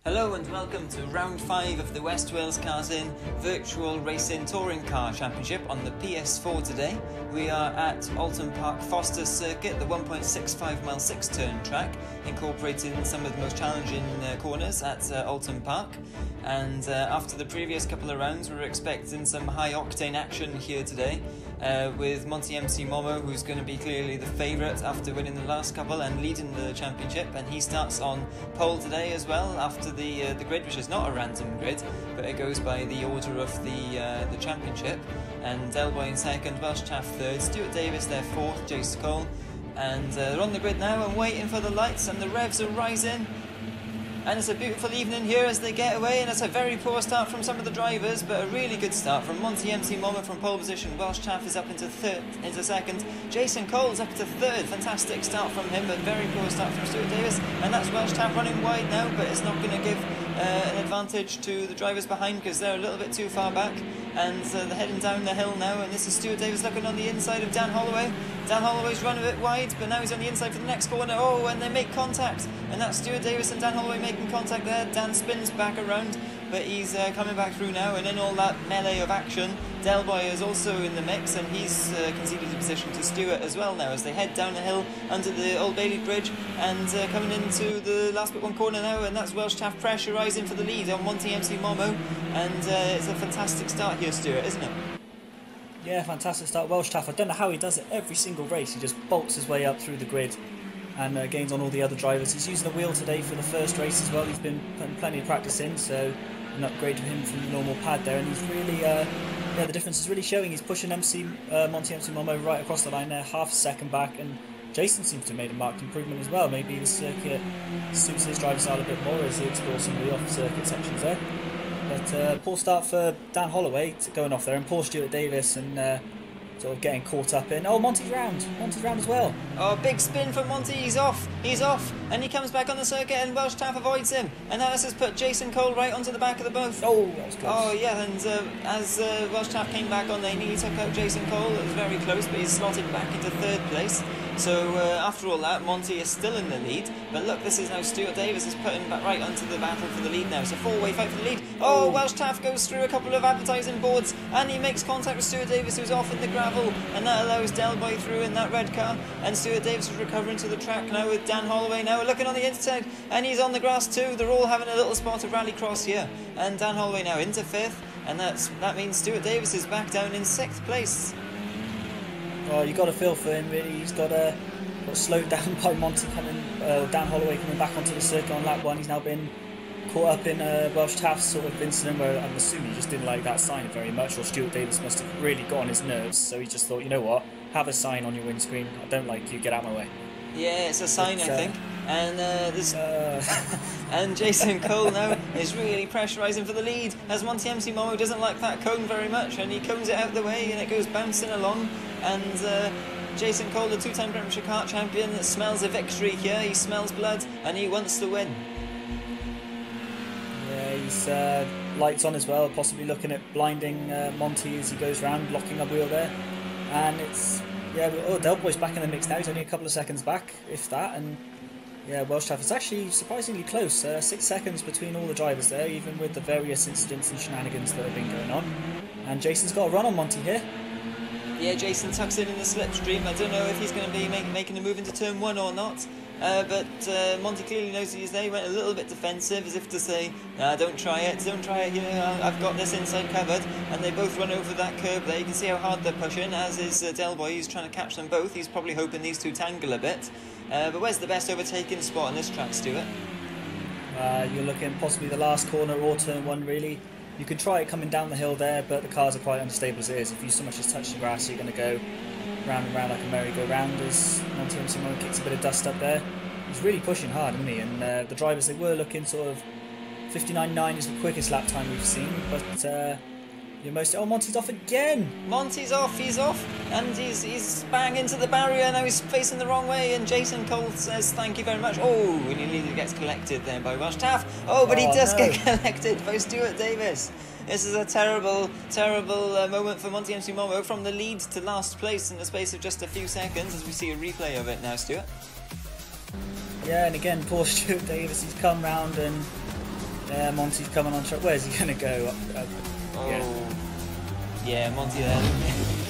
Hello and welcome to round 5 of the West Wales Cars In Virtual Racing Touring Car Championship on the PS4 today. We are at Alton Park Foster Circuit, the 1.65 mile 6-turn track, incorporating some of the most challenging corners at Alton Park. And after the previous couple of rounds, we're expecting some high-octane action here today with Monty MC Momo, who's going to be clearly the favourite after winning the last couple and leading the championship. And he starts on pole today as well after the grid, which is not a random grid, but it goes by the order of the championship. And Delboy in second, Welsh Chaff third, Stuart Davis there fourth, Jace Cole. And they're on the grid now and waiting for the lights, and the revs are rising. And it's a beautiful evening here as they get away, and it's a very poor start from some of the drivers, but a really good start from Monty MC Momo from pole position. Welsh Chaff is up into second. Jason Cole's up to third. Fantastic start from him, but very poor start from Stuart Davis. And that's Welsh Chaff running wide now, but it's not going to give an advantage to the drivers behind because they're a little bit too far back. And they're heading down the hill now, and this is Stuart Davis looking on the inside of Dan Holloway. Dan Holloway's run a bit wide, but now he's on the inside for the next corner. Oh, and they make contact, and that's Stuart Davis and Dan Holloway making contact there. Dan spins back around, but he's coming back through now, and in all that melee of action, Delboy is also in the mix, and he's conceded a position to Stuart as well now as they head down the hill under the Old Bailey Bridge and coming into the last but one corner now, and that's Welsh Chaff pressurising for the lead on Monty MC Momo, and it's a fantastic start here, Stuart, isn't it? Yeah, fantastic start. Welsh Chaff, I don't know how he does it every single race. He just bolts his way up through the grid and gains on all the other drivers. He's using the wheel today for the first race as well. He's been putting plenty of practice in, so an upgrade for him from the normal pad there. And he's really, yeah, the difference is really showing. He's pushing Monty MC Momo right across the line there, half a second back. And Jason seems to have made a marked improvement as well. Maybe the circuit suits his driving style a bit more as he explores some of the off-circuit sections there. But poor start for Dan Holloway going off there, and poor Stuart Davis and sort of getting caught up in. Oh, Monty's round as well. Oh, big spin for Monty. He's off, and he comes back on the circuit, and Welsh Chaff avoids him. And now this has put Jason Cole right onto the back of the both. Oh, that was close. Oh yeah, and as Welsh Chaff came back on, they nearly took out Jason Cole. It was very close, but he's slotted back into third place. So after all that, Monty is still in the lead. But look, this is now Stuart Davis is putting back right onto the battle for the lead now. So four-way fight for the lead. Oh, Welsh Chaff goes through a couple of advertising boards, and he makes contact with Stuart Davis, who's off in the gravel, and that allows Delboy through in that red car. And Stuart Davis is recovering to the track now with Dan Holloway now looking on the inside, and he's on the grass too. They're all having a little spot of rallycross here, and Dan Holloway now into fifth, and that means Stuart Davis is back down in sixth place. Oh, you got to feel for him really. He's got slowed down by Monty Dan Holloway coming back onto the circuit on lap 1. He's now been caught up in Welsh Chaff's sort of incident where I'm assuming he just didn't like that sign very much, or Stuart Davis must have really got on his nerves, so he just thought, you know what, have a sign on your windscreen, I don't like you, get out of my way. Yeah, it's a sign, I think. And and Jason Cole now is really pressurising for the lead as Monty MC Momo doesn't like that cone very much, and he cones it out of the way and it goes bouncing along, and Jason Cole, the two-time British kart champion, smells a victory here. He smells blood and he wants to win. Yeah, he's lights on as well, possibly looking at blinding Monty as he goes round, locking a wheel there. And it's, yeah, oh, Delboy's back in the mix now. He's only a couple of seconds back, if that. And yeah, Welsh Chaff is actually surprisingly close. 6 seconds between all the drivers there, even with the various incidents and shenanigans that have been going on. And Jason's got a run on Monty here. Yeah, Jason tucks in the slipstream. I don't know if he's going to be making a move into turn 1 or not. But Monty clearly knows he's there. He went a little bit defensive, as if to say, nah, don't try it, you know, I've got this inside covered. And they both run over that curb there. You can see how hard they're pushing, as is Delboy. He's trying to catch them both. He's probably hoping these two tangle a bit. But where's the best overtaking spot on this track, Stuart? You're looking possibly the last corner or turn 1, really. You can try it coming down the hill there, but the cars are quite unstable as it is. If you so much as touch the grass, you're going to go round and round like a merry-go-round as Monty MC Momo kicks a bit of dust up there. He's really pushing hard, isn't he? And the drivers, they were looking sort of 59.9 is the quickest lap time we've seen, but oh, Monty's off again! Monty's off, he's off, and he's bang into the barrier, now he's facing the wrong way, and Jason Cole says thank you very much. Oh, and he nearly gets collected there by Welsh Chaff. Oh, but he does get collected by Stuart Davis. This is a terrible, terrible moment for Monty MC Momo, from the lead to last place in the space of just a few seconds, as we see a replay of it now, Stuart. Yeah, and again, poor Stuart Davis, he's come round and Monty's coming on track. Where's he going to go? Yeah, Monty then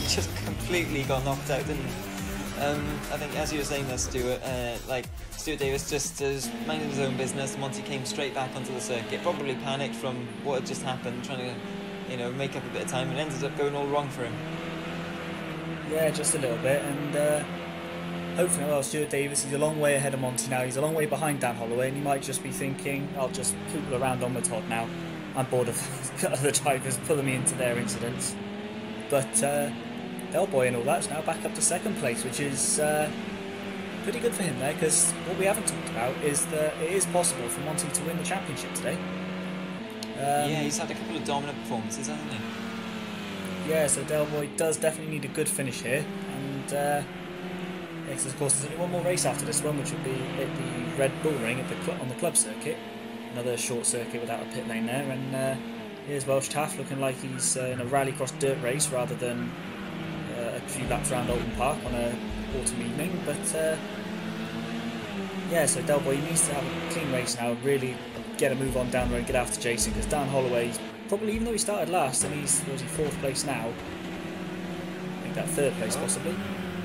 just completely got knocked out, didn't he? I think, as you were saying there, Stuart, Stuart Davis just minded his own business. Monty came straight back onto the circuit, probably panicked from what had just happened, trying to, make up a bit of time, and ended up going all wrong for him. Yeah, just a little bit, and hopefully, Stuart Davis, he's a long way ahead of Monty now. He's a long way behind Dan Holloway, and he might just be thinking, I'll just poodle around on the Todd now. I'm bored of other drivers pulling me into their incidents. But Del Boy and all that is now back up to second place, which is pretty good for him there, because what we haven't talked about is that it is possible for Monty to win the championship today. Yeah, he's had a couple of dominant performances, hasn't he? Yeah, so Del Boy does definitely need a good finish here, and because of course there's only one more race after this one, which would be at the Red Bull Ring on the club circuit, another short circuit without a pit lane there, and here's Welsh Taff looking like he's in a rallycross dirt race rather than a few laps around Oldham Park on a autumn evening. But yeah, so Del Boy needs to have a clean race now, really get a move on down the road, get after Jason, because Dan Holloway's probably, even though he started last and he's 4th place now, I think that 3rd place possibly.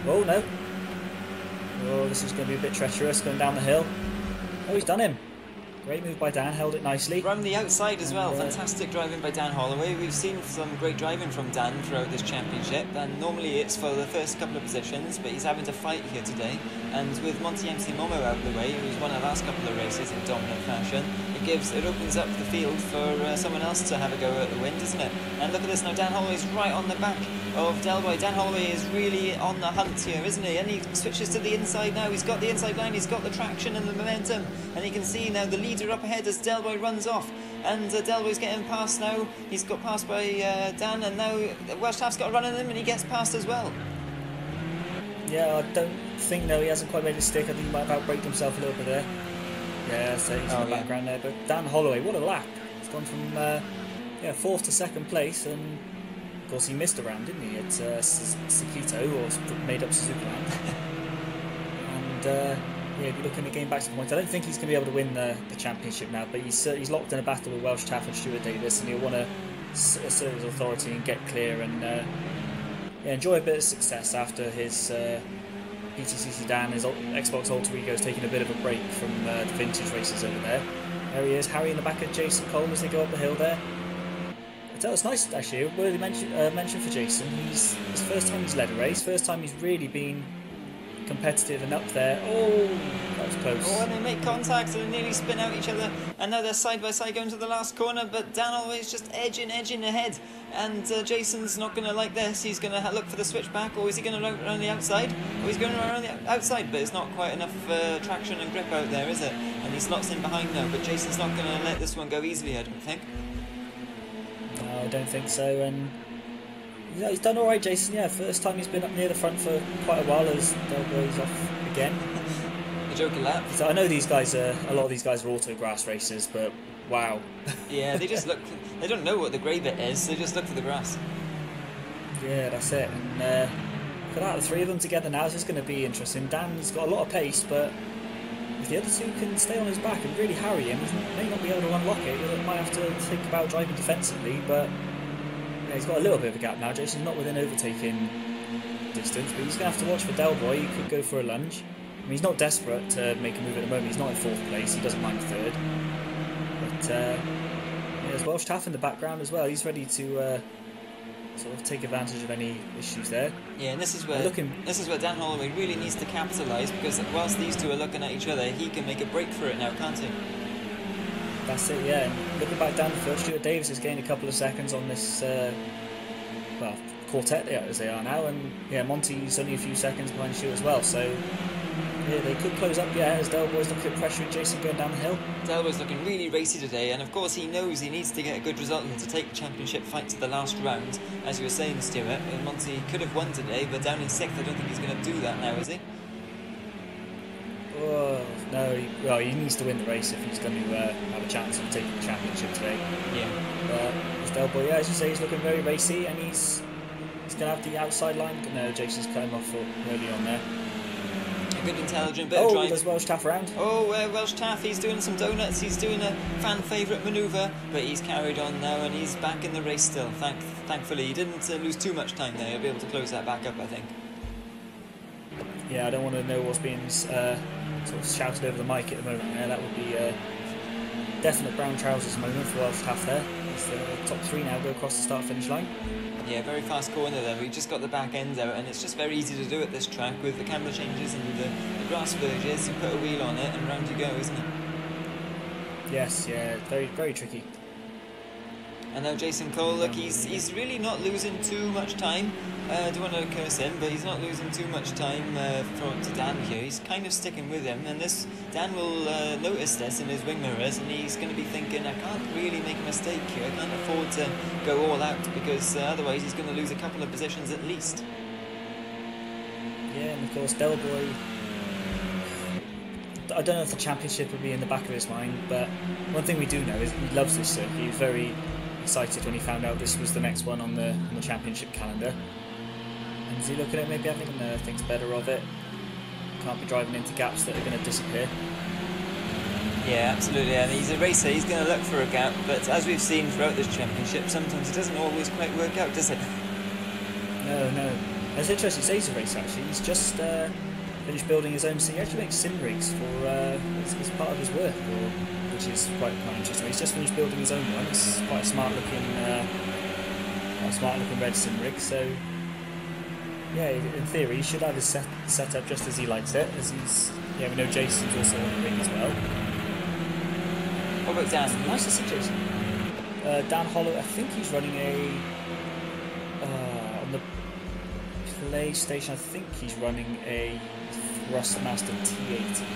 Oh no. Oh, this is going to be a bit treacherous going down the hill. Oh, he's done him. Great move by Dan, held it nicely. From the outside as well, fantastic driving by Dan Holloway. We've seen some great driving from Dan throughout this championship, and normally it's for the first couple of positions, but he's having to fight here today. And with Monty MC Momo out of the way, who's won the last couple of races in dominant fashion, it opens up the field for someone else to have a go at the win, doesn't it? And look at this now, Dan Holloway's right on the back of Del Boy. Dan Holloway is really on the hunt here, isn't he? And he switches to the inside now. He's got the inside line, he's got the traction and the momentum, and you can see now the leader up ahead as Del Boy runs off. And Del Boy's getting past now. He's got passed by Dan, and now Welsh Taft's got a run on him, and he gets past as well. Yeah, I don't think, no, he hasn't quite made a stick. I think he might have outbraked himself a little bit there. Yeah, so he's in the background there. But Dan Holloway, what a lap. He's gone from 4th to 2nd place, and of course he missed a round, didn't he, at Sakito, or made up Suzuka Land. And yeah, if you're looking at getting back to the point, I don't think he's going to be able to win the championship now, but he's locked in a battle with Welsh Taff and Stuart Davis, and he'll want to assert his authority and get clear and enjoy a bit of success after his PTC sedan, his Xbox Alter Ego is taking a bit of a break from the vintage races over there. There he is, Harry in the back of Jason Cole as they go up the hill there. It's nice actually, worthy mention for Jason. It's his first time he's led a race, first time he's really been competitive and up there. Oh, that was close. Oh, and they make contact and they nearly spin out each other, and now they're side by side going to the last corner, but Dan always just edging ahead, and Jason's not going to like this. He's going to look for the switchback, or is he going to run around the outside? Oh, he's going around the outside, but it's not quite enough traction and grip out there, is it? And he slots in behind now, but Jason's not going to let this one go easily, I don't think. No, I don't think so, and yeah, he's done alright, Jason. Yeah, first time he's been up near the front for quite a while as Del Boy's off again. The Joker lap. So I know these guys a lot of these guys are autograss racers, but wow. Yeah, they just look, they don't know what the grey bit is, they just look for the grass. Yeah, that's it. And look at that, the 3 of them together now, this is going to be interesting. Dan's got a lot of pace, but if the other 2 can stay on his back and really harry him, he may not be able to unlock it. He might have to think about driving defensively, but yeah, he's got a little bit of a gap now. Jason's not within overtaking distance, but he's going to have to watch for Del Boy. He could go for a lunge. I mean, he's not desperate to make a move at the moment. He's not in 4th place. He doesn't mind 3rd. But yeah, there's Welsh Taff in the background as well. He's ready to sort of take advantage of any issues there. Yeah, and this is where Dan Holloway really needs to capitalise, because whilst these 2 are looking at each other, he can make a break for it now, can't he? That's it, yeah. And looking back down the field, Stuart Davis has gained a couple of seconds on this, quartet as they are now, and yeah, Monty's only a few seconds behind Stuart as well, so yeah, they could close up, yeah, as Del Boy's looking at pressuring Jason going down the hill. Del Boy's looking really racy today, and of course he knows he needs to get a good result and to take the championship fight to the last round. As you were saying, Stuart, Monty could have won today, but down in 6th, I don't think he's going to do that now, is he? Oh, no, he needs to win the race if he's going to have a chance of taking the championship today. Yeah. But Del Boy, yeah, as you say, he's looking very racy, and he's going to have the outside line. No, Jason's cut him off early on there. A good intelligent bit of Oh, drive. there's Welsh Taff around. Oh, Welsh Taff, he's doing some donuts, he's doing a fan favourite manoeuvre, but he's carried on now and he's back in the race still. Thankfully, he didn't lose too much time there. He'll be able to close that back up, I think. Yeah, I don't want to know what's being sort of shouted over the mic at the moment there. That would be definite brown trousers moment for Welsh Taff there. It's the top three now go across the start-finish line. Yeah, very fast corner there. We just got the back end out, and it's just very easy to do at this track with the camber changes and the grass verges. You put a wheel on it, and round you go, isn't it? Yes, yeah, very, very tricky. And now Jason Cole, look, he's really not losing too much time. I don't want to curse him, but he's not losing too much time to Dan here. He's kind of sticking with him, and Dan will notice this in his wing mirrors, and he's going to be thinking, I can't really make a mistake here. I can't afford to go all out, because otherwise he's going to lose a couple of positions at least. Yeah, and of course Del Boy, I don't know if the championship will be in the back of his mind, but one thing we do know is he loves this circuit. He was very excited when he found out this was the next one on the championship calendar. And is he looking at maybe having thinks better of it? Can't be driving into gaps that are going to disappear. Yeah, absolutely. And he's a racer, he's going to look for a gap, but as we've seen throughout this championship, sometimes it doesn't always quite work out, does it? No. It's interesting to say he's a racer actually. He's just finished building his own. So he actually makes sim rigs for as part of his work, which is quite interesting. He's just finished building his own one. It's quite a smart looking red sim rig. So yeah, in theory, he should have his setup just as he likes it. We know Jason's also on the ring as well. What about Dan? Nice to see Jason. Dan Holloway, I think he's running on the PlayStation. I think he's running a Thrustmaster T80.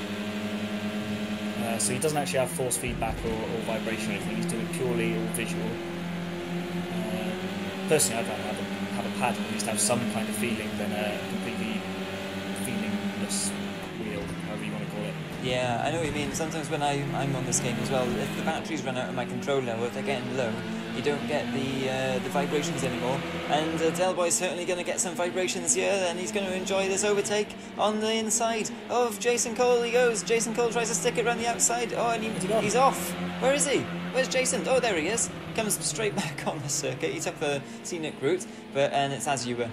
So he doesn't actually have force feedback or vibration or anything. He's doing it purely all visual. Personally, I'd rather have a pad and at least have some kind of feeling than a completely feelingless wheel, however you want to call it. Yeah, I know what you mean. Sometimes when I'm on this game as well, if the batteries run out of my controller or if they're getting low, you don't get the vibrations anymore. And Del Boy's certainly going to get some vibrations here, and he's going to enjoy this overtake on the inside of Jason Cole. He goes. Jason Cole tries to stick it around the outside. Oh, and he's off. Where is he? Where's Jason? Oh, there he is. Comes straight back on the circuit. He took the scenic route, and it's as you were.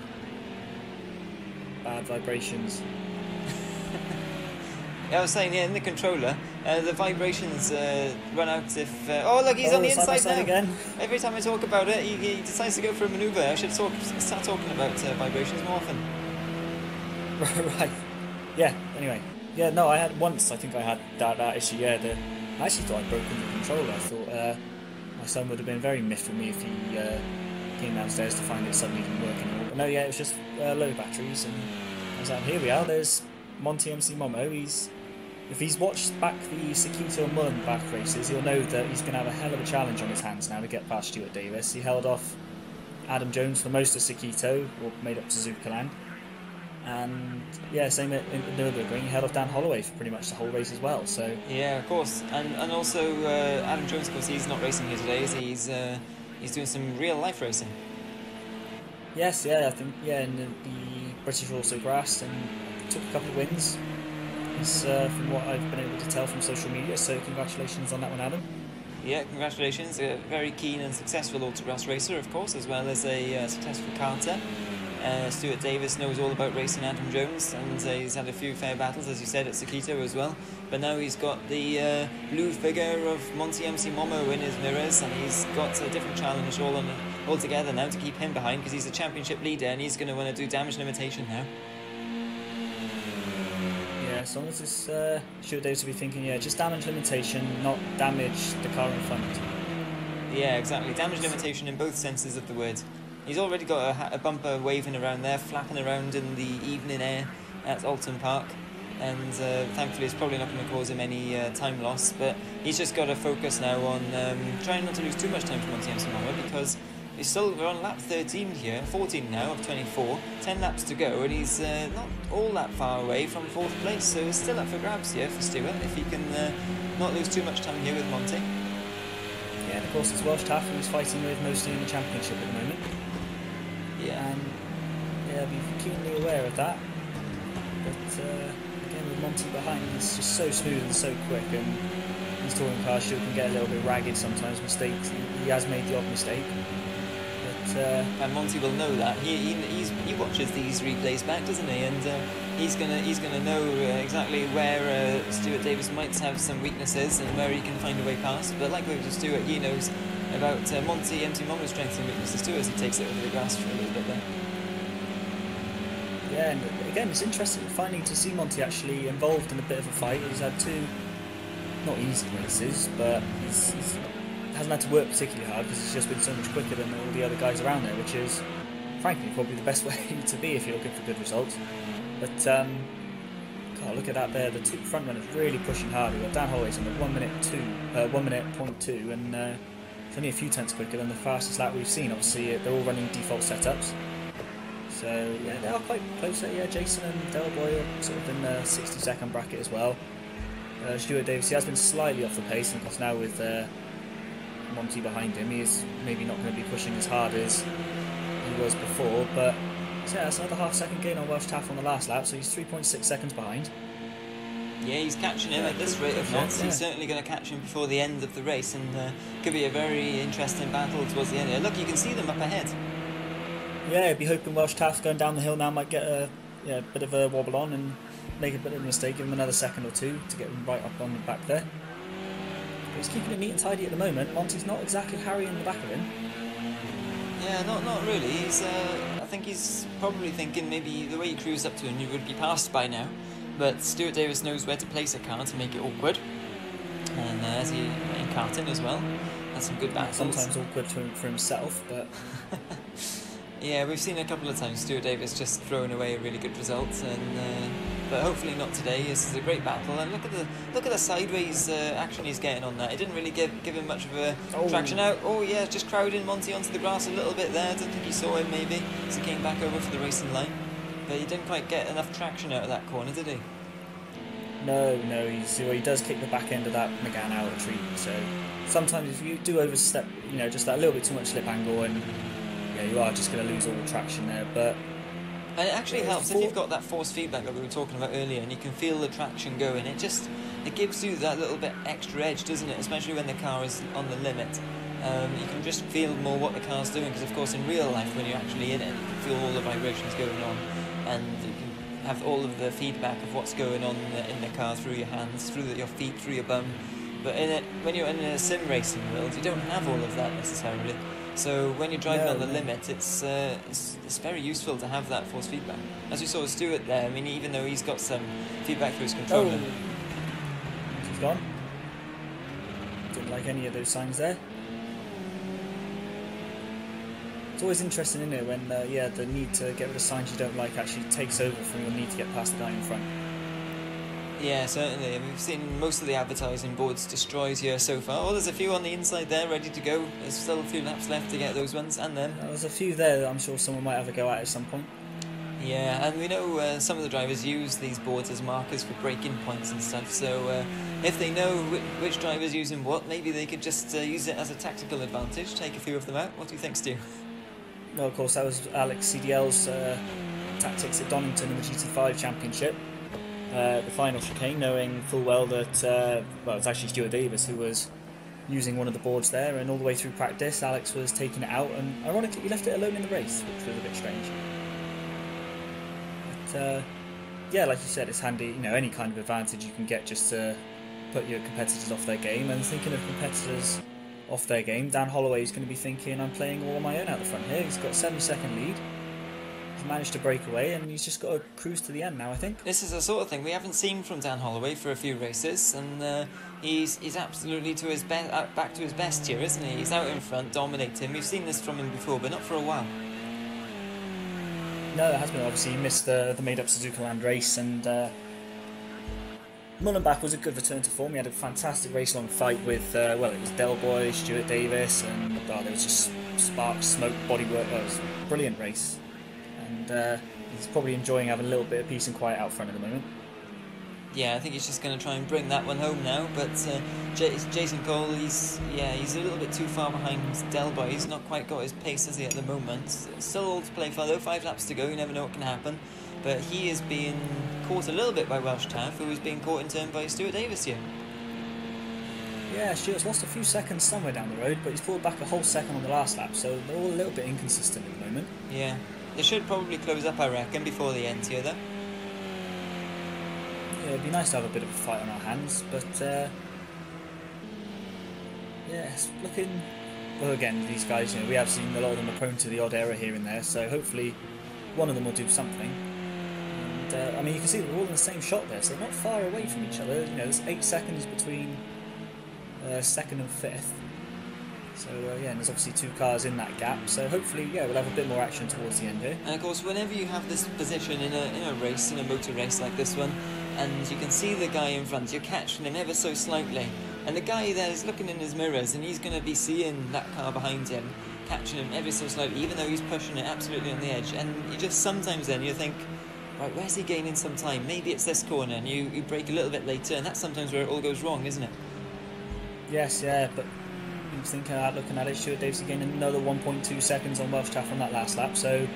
Bad vibrations. I was saying, in the controller, the vibrations run out if... oh, look, he's on the inside now. Again. Every time I talk about it, he decides to go for a manoeuvre. I should start talking about vibrations more often. Right. Yeah, anyway. Yeah, no, I had once, I think I had that issue, yeah. I actually thought I'd broken the controller. I thought my son would have been very miffed with me if he came downstairs to find it suddenly didn't work anymore. But no, yeah, it was just low batteries. And I was like, here we are, there's Monty MC Momo. If he's watched back the Sakito and Mullen back races, he'll know that he's going to have a hell of a challenge on his hands now to get past Stuart Davis. He held off Adam Jones for most of Sakito, or made up Suzuka Land. And yeah, same at Nürburgring, he held off Dan Holloway for pretty much the whole race as well. So yeah, of course. And also Adam Jones, of course, he's not racing here today. He's doing some real life racing. Yes, yeah, I think and the British also grassed and took a couple of wins. From what I've been able to tell from social media, so congratulations on that one, Adam. Yeah, congratulations. A very keen and successful autocross racer, of course, as well as a successful karter. Stuart Davis knows all about racing Adam Jones, and he's had a few fair battles, as you said, at Sakito as well. But now he's got the blue figure of Monty MC Momo in his mirrors, and he's got a different challenge all together now to keep him behind, because he's a championship leader and he's going to want to do damage limitation now. As long as this Stuart Davis will be thinking, just damage limitation, not damage the car in front. Yeah, exactly. Damage limitation in both senses of the word. He's already got a bumper waving around there, flapping around in the evening air at Alton Park, and thankfully it's probably not going to cause him any time loss, but he's just got to focus now on trying not to lose too much time to Monty MC Momo, because we're on lap 13 here, 14 now of 24, 10 laps to go, and he's not all that far away from 4th place, so it's still up for grabs here for Stuart, if he can not lose too much time here with Monty. Yeah, and of course it's Welsh Taff who's fighting with mostly in the championship at the moment. Yeah. And yeah, be keenly aware of that. But again, with Monty behind. He's just so smooth and so quick, and these touring cars still can get a little bit ragged sometimes. Mistakes. He has made the odd mistake. And Monty will know that. He watches these replays back, doesn't he? And he's gonna know exactly where Stuart Davis might have some weaknesses and where he can find a way past. But like with Stuart, he knows about Monty empty moment strengths and weaknesses too, as he takes it over the grass for a little bit there. Yeah, and again, it's interesting finally to see Monty actually involved in a bit of a fight. He's had two not easy races, but he's hasn't had to work particularly hard because he's just been so much quicker than all the other guys around there, which is frankly probably the best way to be if you're looking for good results. But God, look at that there, the two front runners really pushing hard. We've got Dan Holloway's on the 1 minute 0.2, and it's only a few tenths quicker than the fastest lap we've seen. Obviously they're all running default setups, so yeah, they are quite close there. Yeah, Jason and Del Boy are sort of in the 60-second bracket as well. Stuart Davis, he has been slightly off the pace, and of course now with Monty behind him, he is maybe not going to be pushing as hard as he was before, but so yeah, that's another half-second gain on Welsh Taff on the last lap, so he's 3.6 seconds behind. Yeah, he's catching him at this rate of knots. He's certainly going to catch him before the end of the race, and could be a very interesting battle towards the end. Look, you can see them up ahead. Yeah, I'd be hoping Welsh Taff going down the hill now might get a bit of a wobble on and make a bit of a mistake, give him another second or two to get him right up on the back there. He's keeping it neat and tidy at the moment. Monty's not exactly harrying the back of him. Yeah, not really. He's, I think he's probably thinking maybe the way he cruised up to him, he would be passed by now. But Stuart Davis knows where to place a car to make it awkward. And as he in karting as well, that's some good battles. Sometimes awkward for himself, but yeah, we've seen a couple of times Stuart Davis just throwing away a really good result, and but hopefully not today. This is a great battle, and look at the sideways action he's getting on that. It didn't really give him much of a traction out. Oh yeah, just crowding Monty onto the grass a little bit there. I don't think he saw him maybe as he came back over for the racing line, but he didn't quite get enough traction out of that corner, did he? No, he does kick the back end of that McGann out of treat. So sometimes if you do overstep, just that little bit too much slip angle, and yeah, you are just going to lose all the traction there. But and it actually helps if you've got that force feedback that we were talking about earlier, and you can feel the traction going. It gives you that little bit extra edge, doesn't it? Especially when the car is on the limit. You can just feel more what the car's doing, because of course in real life when you're actually in it, you can feel all the vibrations going on, and you can have all of the feedback of what's going on in the car through your hands, through your feet, through your bum. But when you're in a sim racing world, you don't have all of that necessarily. So when you're driving on the limit, it's very useful to have that force feedback. As we saw with Stuart there, I mean, even though he's got some feedback through his controller. He's gone. Didn't like any of those signs there. It's always interesting, isn't it, when the need to get rid of signs you don't like actually takes over from your need to get past the guy in front. Yeah, certainly. I mean, we've seen most of the advertising boards destroyed here so far. Oh, there's a few on the inside there ready to go. There's still a few laps left to get those ones, and them. There's a few there that I'm sure someone might have a go at some point. Yeah, and we know some of the drivers use these boards as markers for braking points and stuff, so if they know which driver's using what, maybe they could just use it as a tactical advantage, take a few of them out. What do you think, Stu? Well, of course, that was Alex CDL's tactics at Donington in the GT5 Championship. The final chicane, knowing full well that, it's actually Stuart Davis who was using one of the boards there, and all the way through practice, Alex was taking it out, and ironically, he left it alone in the race, which was a bit strange. But, yeah, like you said, it's handy, any kind of advantage you can get just to put your competitors off their game. And thinking of competitors off their game, Dan Holloway is going to be thinking, I'm playing all on my own out the front here. He's got a 70-second lead. He's managed to break away, and he's just got to cruise to the end now, I think. This is the sort of thing we haven't seen from Dan Holloway for a few races, and he's absolutely to his back to his best here, isn't he? He's out in front, dominating. We've seen this from him before, but not for a while. No, it has been. Obviously, he missed the made-up Suzuka Land race, and Mullenbach was a good return to form. He had a fantastic race-long fight with, it was Del Boy, Stuart Davis, and there was just sparks, smoke, bodywork. It was a brilliant race. And he's probably enjoying having a little bit of peace and quiet out front at the moment. Yeah, I think he's just going to try and bring that one home now. But Jason Cole, he's a little bit too far behind Del Boy. He's not quite got his pace, has he, at the moment? Still all to play for, though. 5 laps to go. You never know what can happen. But he is being caught a little bit by Welsh Taff, who was being caught in turn by Stuart Davis here. Yeah, Stuart's lost a few seconds somewhere down the road, but he's pulled back a whole second on the last lap, so they're all a little bit inconsistent at the moment. Yeah, they should probably close up, I reckon, before the end here, though. Yeah, it'd be nice to have a bit of a fight on our hands, but yeah, it's looking... Well, again, these guys, we have seen a lot of them are prone to the odd error here and there, so hopefully one of them will do something. And, I mean, you can see they're all in the same shot there, so they're not far away from each other. There's 8 seconds between second and fifth. So, yeah, and there's obviously 2 cars in that gap, so hopefully, yeah, we'll have a bit more action towards the end here. And, of course, whenever you have this position in a race, in a motor race like this one, and you can see the guy in front, you're catching him ever so slightly. And the guy there is looking in his mirrors, and he's going to be seeing that car behind him, catching him ever so slightly, even though he's pushing it absolutely on the edge. And you just sometimes then you think, right, where's he gaining some time? Maybe it's this corner, and you brake a little bit later, and that's sometimes where it all goes wrong, isn't it? Yes, yeah, but I'm thinking of that, looking at it, Stuart Davis gained another 1.2 seconds on Welsh Taff on that last lap, so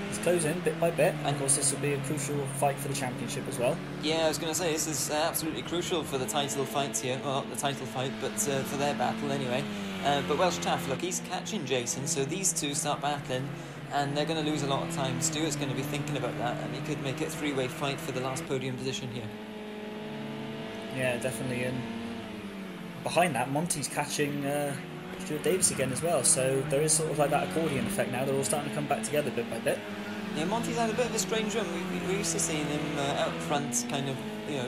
he's closing bit by bit, and of course this will be a crucial fight for the championship as well. Yeah, I was going to say, this is absolutely crucial for the title fight here. Well, not the title fight, but for their battle anyway. But Welsh Taff, look, he's catching Jason, so these two start battling, and they're going to lose a lot of time. Stuart's going to be thinking about that, and he could make it a 3-way fight for the last podium position here. Yeah, definitely, and behind that, Monty's catching Stuart Davis again as well, so there is sort of like that accordion effect now. They're all starting to come back together bit by bit. Yeah, Monty's had a bit of a strange run. We're used to seeing him out front, kind of,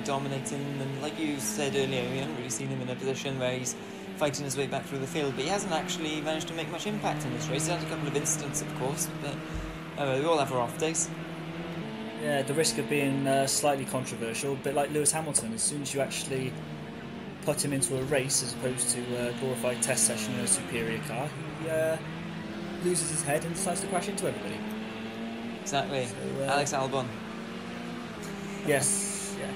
dominating, and like you said earlier, we haven't really seen him in a position where he's fighting his way back through the field, but he hasn't actually managed to make much impact in this race. He's had a couple of incidents, of course, but we all have our off days. Yeah, the risk of being slightly controversial, a bit like Lewis Hamilton. As soon as you actually put him into a race, as opposed to a glorified test session in a superior car, he loses his head and decides to crash into everybody. Exactly. So, Alex Albon. Yes, yeah.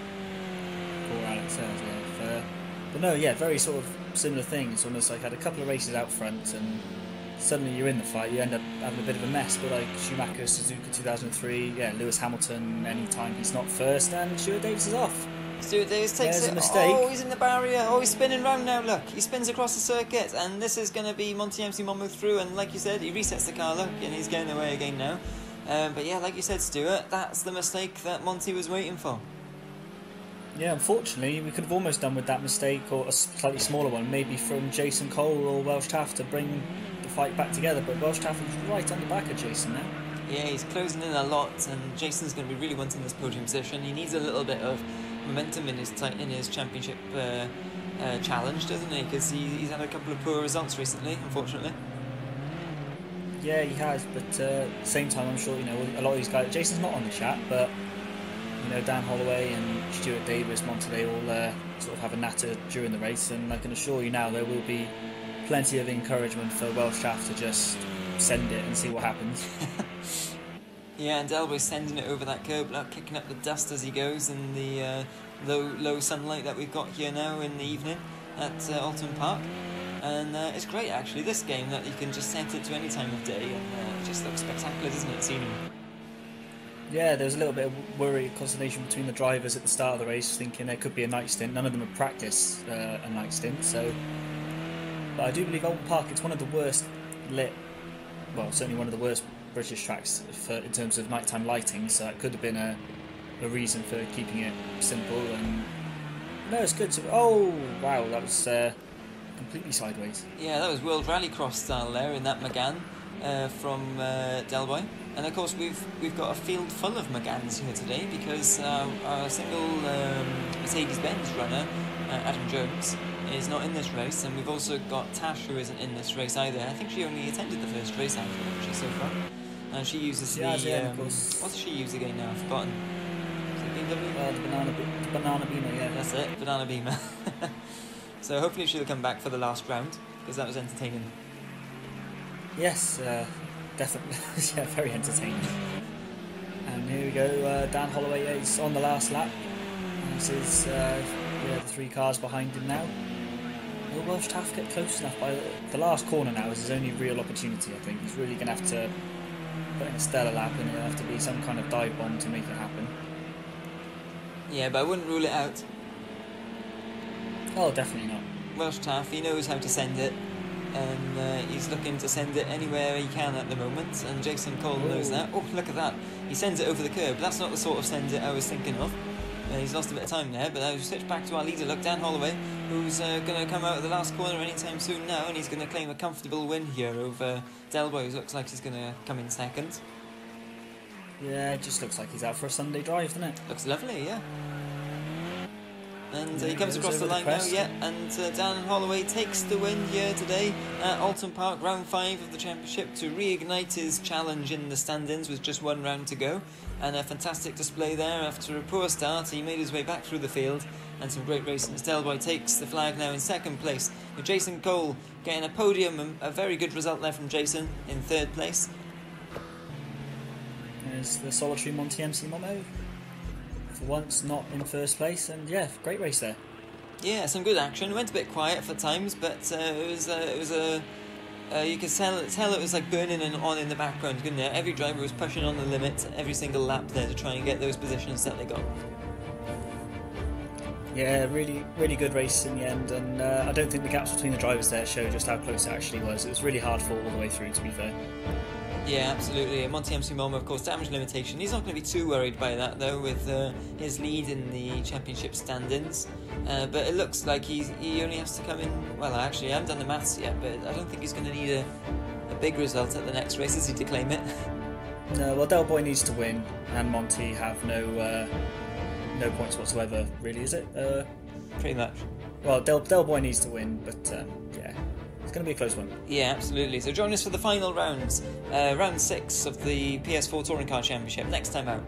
Poor Alex, yeah. But no, yeah, very sort of similar thing. It's almost like had a couple of races out front and suddenly you're in the fight, you end up having a bit of a mess. But like Schumacher, Suzuka 2003, yeah, Lewis Hamilton, anytime he's not first, and Stuart Davis is off. Stuart Davis takes it. A mistake. Oh, he's in the barrier. Oh, he's spinning round now, look. He spins across the circuit, and this is going to be Monty MC Monmouth through, and like you said, he resets the car, look, and he's getting away again now. But yeah, like you said, Stuart, that's the mistake that Monty was waiting for. Yeah, unfortunately, we could have almost done with that mistake, or a slightly smaller one, maybe from Jason Cole or Welsh Taff to bring the fight back together, but Welsh Taff is right on the back of Jason now. Yeah, he's closing in a lot, and Jason's going to be really wanting this podium position. He needs a little bit of momentum in his championship challenge, doesn't he? Because he's had a couple of poor results recently, unfortunately. Yeah, he has, but at the same time, I'm sure, a lot of these guys... Jason's not on the chat, but, Dan Holloway and Stuart Davis, Monty, they all sort of have a natter during the race, and I can assure you now there will be plenty of encouragement for Welsh Taff to just send it and see what happens. Yeah, and Delboy's sending it over that curb, kicking up the dust as he goes in the low sunlight that we've got here now in the evening at Alton Park. And it's great, actually, this game, that you can just set it to any time of day, and it just looks spectacular, doesn't it, scenery? Yeah, there was a little bit of worry, consternation between the drivers at the start of the race, thinking there could be a night stint. None of them had practiced a night stint, so... But I do believe Alton Park, it's one of the worst lit... Well, certainly one of the worst British tracks in terms of nighttime lighting, so it could have been a reason for keeping it simple, and... No, it's good to... Oh, wow, that was... completely sideways. Yeah, that was World Rallycross style there in that Megane from Delboy. And of course we've got a field full of Meganes here today, because our single Mercedes-Benz runner, Adam Jones, is not in this race, and we've also got Tash, who isn't in this race either. I think she only attended the first race actually so far. And she uses what does she use again now? I've forgotten. Is it BMW? The banana beamer, yeah. That's it, banana beamer. So hopefully she'll come back for the last round, because that was entertaining. Yes, definitely. Yeah, very entertaining. And here we go, Dan Holloway is on the last lap. This is the 3 cars behind him now. Will Welsh Taff get close enough? By the last corner now is his only real opportunity, I think. He's really going to have to put in a stellar lap, and it'll have to be some kind of dive bomb to make it happen. Yeah, but I wouldn't rule it out. Oh, definitely not. Welsh Taff, he knows how to send it, and he's looking to send it anywhere he can at the moment, and Jason Cole knows that. Oh, look at that. He sends it over the curb. That's not the sort of send it I was thinking of. He's lost a bit of time there, but I'll switch back to our leader, look, Dan Holloway, who's going to come out of the last corner anytime soon now, and he's going to claim a comfortable win here over Delboy, who looks like he's going to come in second. Yeah, it just looks like he's out for a Sunday drive, doesn't it? Looks lovely, yeah. And he comes across the line now, yeah, and Dan Holloway takes the win here today at Alton Park, round 5 of the championship, to reignite his challenge in the stand-ins with just 1 round to go. And a fantastic display there. After a poor start, he made his way back through the field, and some great racing. Delboy takes the flag now in 2nd place, with Jason Cole getting a podium, a very good result there from Jason in 3rd place. There's the solitary Monty MC Momo. For once, not in 1st place, and yeah, great race there. Yeah, some good action. It went a bit quiet for times, but it was you could tell it was like burning on in the background, couldn't it? Every driver was pushing on the limit every single lap there to try and get those positions that they got. Yeah, really, really good race in the end, and I don't think the gaps between the drivers there show just how close it actually was. It was really hard fought all the way through, to be fair. Yeah, absolutely. Monty MC Momo, of course, damage limitation. He's not going to be too worried by that, though, with his lead in the championship stand-ins. But it looks like he only has to come in... Well, actually, I haven't done the maths yet, but I don't think he's going to need a big result at the next race, is he, to claim it? No, well, Delboy needs to win, and Monty have no points whatsoever, really, is it? Pretty much. Well, Delboy needs to win, but yeah. It's going to be a close one. Yeah, absolutely. So join us for the final rounds, round 6 of the PS4 Touring Car Championship, next time out.